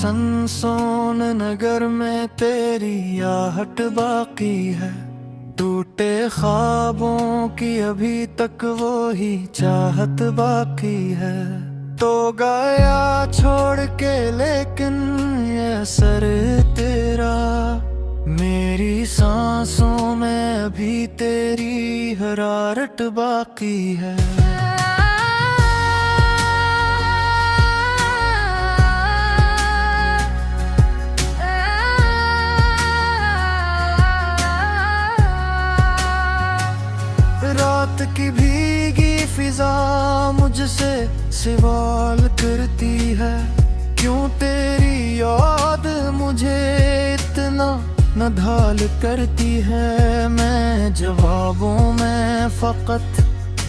सनसोन नगर में तेरी आहट बाकी है। टूटे ख्वाबों की अभी तक वो ही चाहत बाकी है। तो गया छोड़ के लेकिन ये असर तेरा, मेरी सांसों में अभी तेरी हरारत बाकी है। रात की भीगी फिजा मुझसे सवाल करती है, क्यों तेरी याद मुझे इतना नधाल करती है। मैं जवाबों में फकत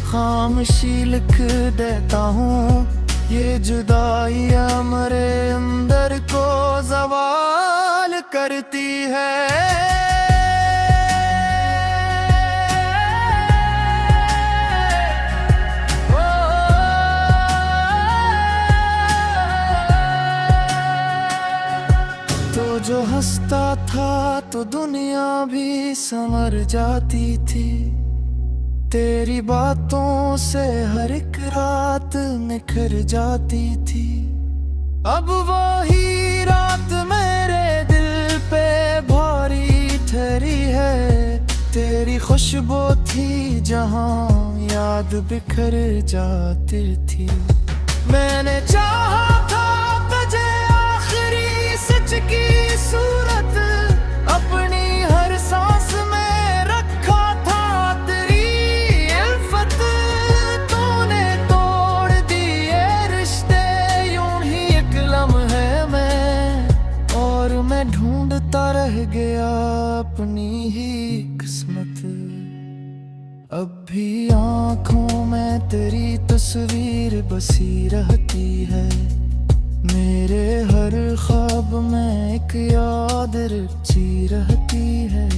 खामोशी लिख देता हूँ, ये जुदाइयाँ मेरे अंदर को सवाल करती है। जो हंसता था तो दुनिया भी संवर जाती थी, तेरी बातों से हर एक रात निखर जाती थी। अब वही रात मेरे दिल पे भारी ठहरी है, तेरी खुशबू थी जहां याद बिखर जाती थी। मैंने चाहा था तुझे आखिरी सच की सूरत, अपनी हर सांस में रखा था तेरी उल्फत। तूने तोड़ दिए रिश्ते यूं ही एक लम्हे में, और मैं ढूंढता रह गया अपनी ही किस्मत। अब भी आँखों में तेरी तस्वीर बसी रहती है, मेरे हर ख्वाब में एक याद रची रहती है।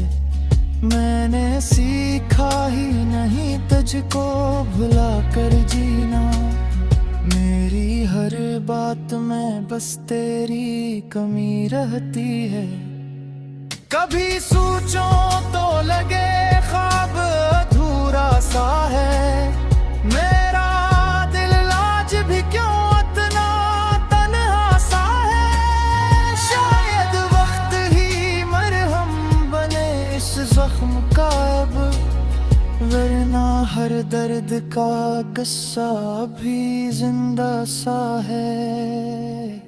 मैंने सीखा ही नहीं तुझको भुला कर जीना, मेरी हर बात में बस तेरी कमी रहती है। कभी सोचो तो लगे ख्वाब अधूरा सा है, मेरा दिल आज भी क्यों इतना तन्हा सा है। शायद वक्त ही मरहम बने इस जख्म का अब, वरना हर दर्द का गुस्सा भी जिंदा सा है।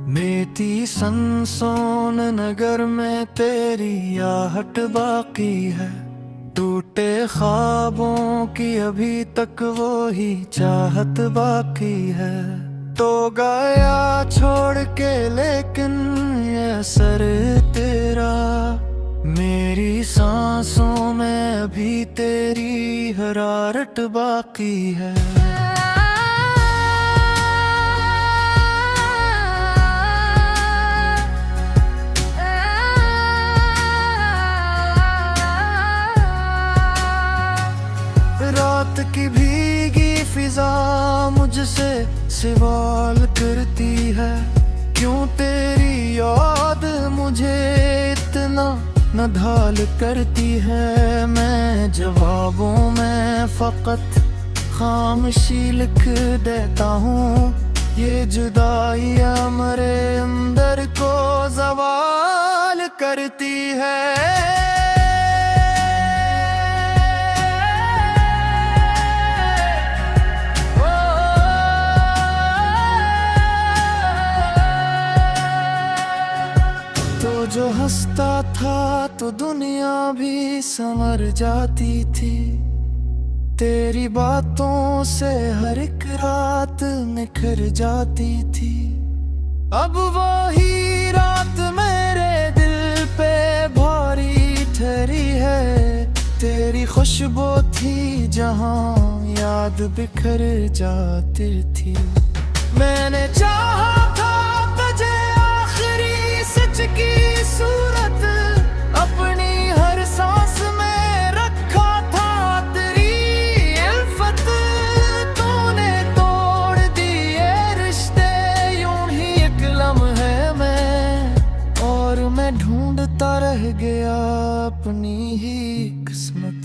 मेरी सनसोन नगर में तेरी आहट बाकी है। टूटे ख्वाबों की अभी तक वो ही चाहत बाकी है। तो गया छोड़ के लेकिन ये असर तेरा, मेरी सांसों में अभी तेरी हरारत बाकी है। रात की भीगी फिजा मुझसे सवाल करती है, क्यों तेरी याद मुझे इतना नधाल करती है। मैं जवाबों में फकत खामोशी लिख देता हूँ, ये जुदाइयाँ मेरे अंदर को सवाल करती है। जो हंसता था तो दुनिया भी संवर जाती थी, तेरी बातों से हर एक रात निखर जाती थी। अब वही रात मेरे दिल पे भारी ठहरी खुशबू थी जहां याद बिखर जाती थी। मैंने चाहा था तुझे आखिरी सच की सूरत, अपनी हर सांस में रखा था तेरी उल्फत। तूने तोड़ दिए रिश्ते यूं ही एक लम्हे में, और मैं ढूंढता रह गया अपनी ही किस्मत।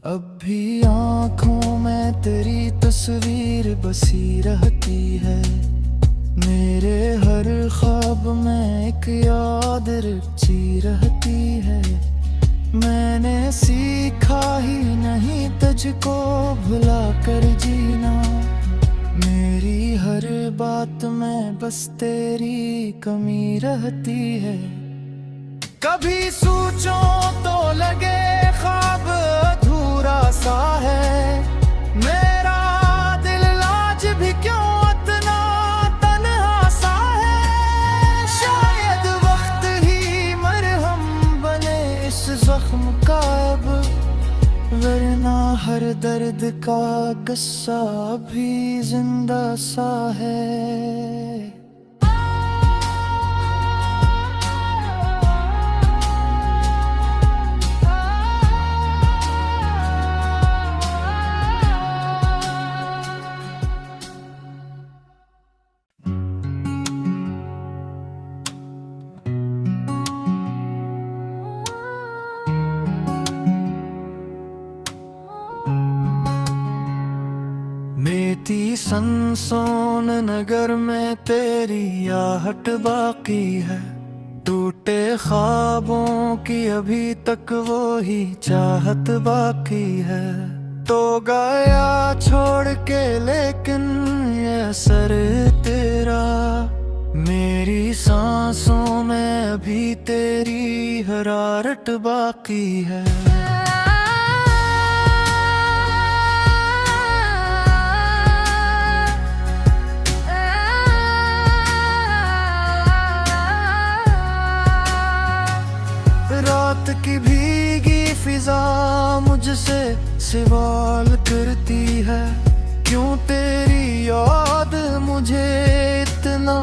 अब भी आँखों में तेरी तस्वीर बसी रहती है, मेरे हर ख्वाब में एक याद रची रहती है। मैंने सीखा ही नहीं तुझको भुला कर जीना, मेरी हर बात में बस तेरी कमी रहती है। कभी सोचो तो लगे ख्वाब अधूरा सा है, मेरा दिल आज भी क्यों इतना तन्हा सा है। शायद वक्त ही मरहम बने इस जख्म का अब, वरना हर दर्द का गुस्सा भी जिंदा सा है। मेरी सनसोन नगर में तेरी आहट बाकी है, टूटे ख्वाबों की अभी तक वो ही चाहत बाकी है। तो गया छोड़ के लेकिन ये असर तेरा, मेरी सांसों में अभी तेरी हरारत बाकी है। रात की भीगी फिजा मुझसे सवाल करती है, क्यों तेरी याद मुझे इतना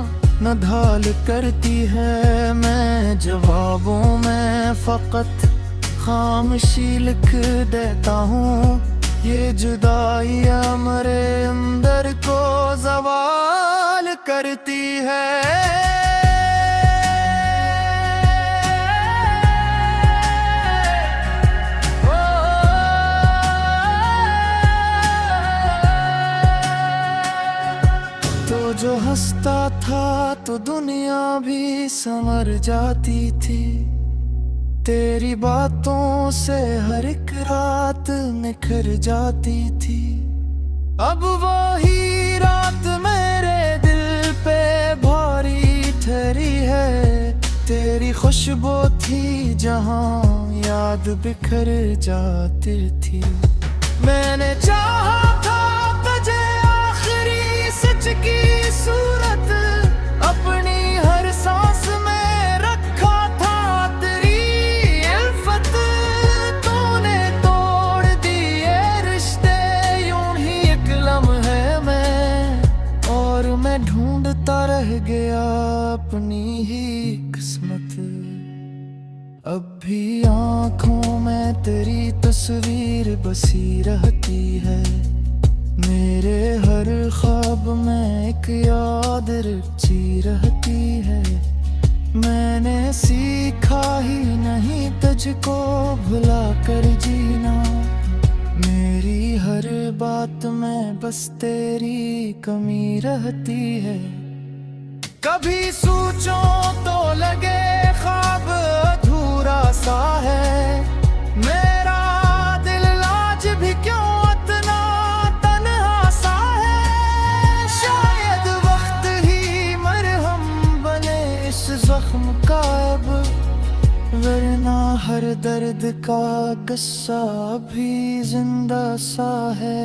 नधाल करती है। मैं जवाबों में फकत खामोशी लिख देता हूँ, ये जुदाइयाँ मेरे अंदर को सवाल करती है। जो हंसता था तो दुनिया भी संवर जाती थी, तेरी बातों से हर एक रात निखर जाती थी। अब वही रात मेरे दिल पे भारी ठहरी है, तेरी खुशबू थी जहां याद बिखर जाती थी। मैंने चाहा था तुझे आखिरी सच की सूरत, अपनी हर सांस में रखा था तेरी उल्फत। तूने तोड़ दिए रिश्ते यूं ही एक लम्हे में, और मैं ढूंढता रह गया अपनी ही किस्मत। अब भी आँखों में तेरी तस्वीर बसी रहती है, मेरे हर ख्वाब में एक याद रची रहती है। मैंने सीखा ही नहीं तुझको भुला कर जीना, मेरी हर बात में बस तेरी कमी रहती है। कभी सोचो तो लगे ख्वाब अधूरा सा है, मेरा दिल आज भी क्यों इतना तन्हा सा है। शायद वक्त ही मरहम बने इस जख्म का अब, वरना हर दर्द का गुस्सा भी जिंदा सा है।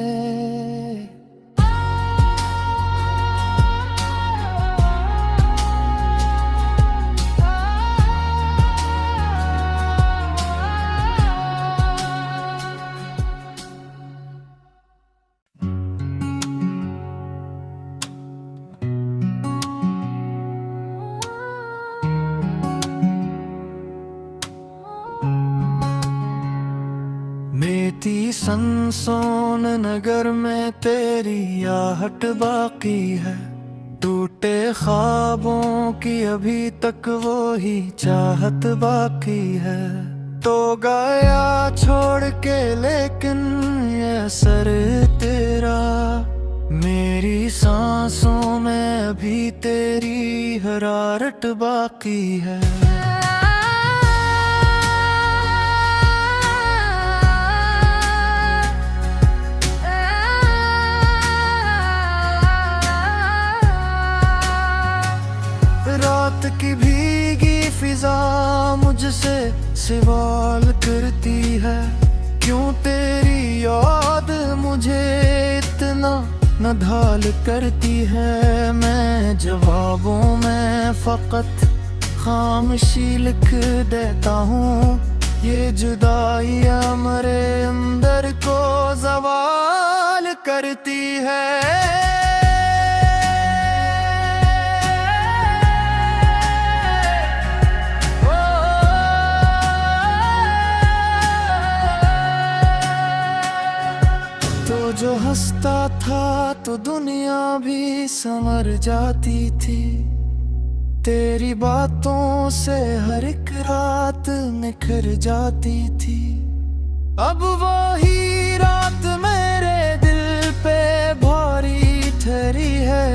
बहती सनसोन नगर में तेरी आहट बाकी है। टूटे ख्वाबों की अभी तक वो ही चाहत बाकी है। तो गया छोड़ के लेकिन ये असर तेरा, मेरी सांसों में अभी तेरी हरारत बाकी है। रात की भीगी फिजा मुझसे सवाल करती है, क्यों तेरी याद मुझे इतना नधाल करती है। मैं जवाबों में फकत खामोशी लिख देता हूँ, ये जुदाइयाँ मेरे अंदर को सवाल करती है। तो जो हंसता था तो दुनिया भी संवर जाती थी, तेरी बातों से हर एक रात निखर जाती थी। अब वही रात मेरे दिल पे भारी ठहरी है,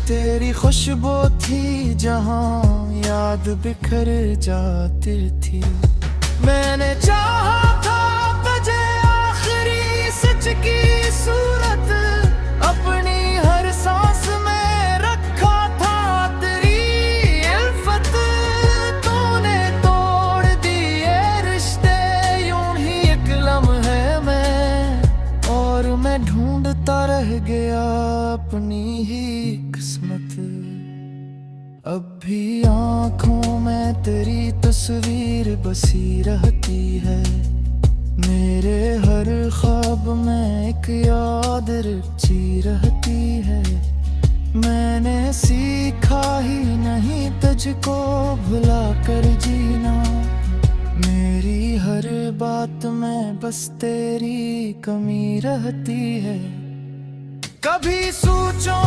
तेरी खुशबू थी जहां याद बिखर जाती थी। मैंने चाहा था तुझे आखिरी सच की सूरत, अपनी हर सांस में रखा था तेरी उल्फत। तूने तोड़ दिए रिश्ते यूं ही एक लम्हे में, और मैं ढूंढता रह गया अपनी ही किस्मत। अब भी आँखों में तेरी तस्वीर बसी रहती है, मेरे हर ख्वाब में एक याद रची रहती है। मैंने सीखा ही नहीं तुझको भुला कर जीना, मेरी हर बात में बस तेरी कमी रहती है। कभी सोचो